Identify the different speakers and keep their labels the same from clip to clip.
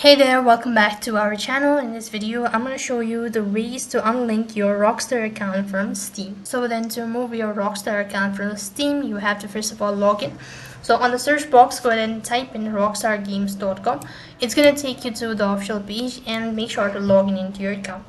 Speaker 1: Hey there, welcome back to our channel. In this video, I'm going to show you the ways to unlink your Rockstar account from Steam. So then to remove your Rockstar account from Steam, you have to first of all log in. So on the search box, go ahead and type in rockstargames.com. It's going to take you to the official page and make sure to log in into your account.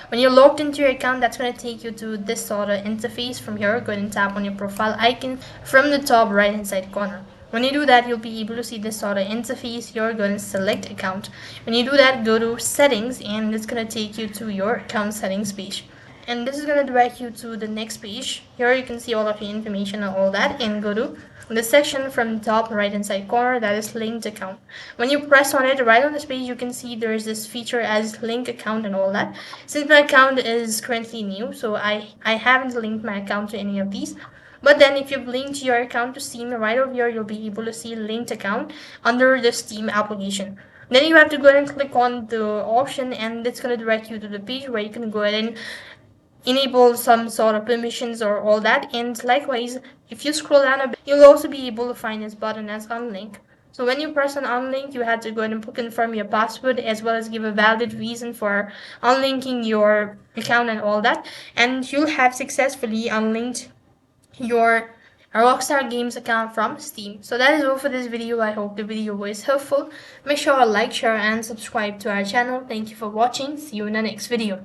Speaker 1: When you're logged into your account, that's going to take you to this sort of interface. From here, go ahead and tap on your profile icon from the top right hand side corner. When you do that, you'll be able to see this sort of interface. You're going to select account. When you do that, go to settings and it's going to take you to your account settings page. And this is going to direct you to the next page. Here you can see all of your information and all that, and go to the section from the top right hand side corner that is linked account. When you press on it, right on this page you can see there is this feature as link account and all that. Since my account is currently new, so I haven't linked my account to any of these. But then if you've linked your account to Steam, right over here you'll be able to see linked account under the Steam application. Then you have to go ahead and click on the option, and it's going to direct you to the page where you can go ahead and enable some sort of permissions or all that. And likewise, if you scroll down a bit, you'll also be able to find this button as unlink. So when you press on unlink, you have to go ahead and confirm your password as well as give a valid reason for unlinking your account and all that, and you'll have successfully unlinked your Rockstar Games account from Steam. So that is all for this video. I hope the video was helpful. Make sure to like, share and subscribe to our channel. Thank you for watching. See you in the next video.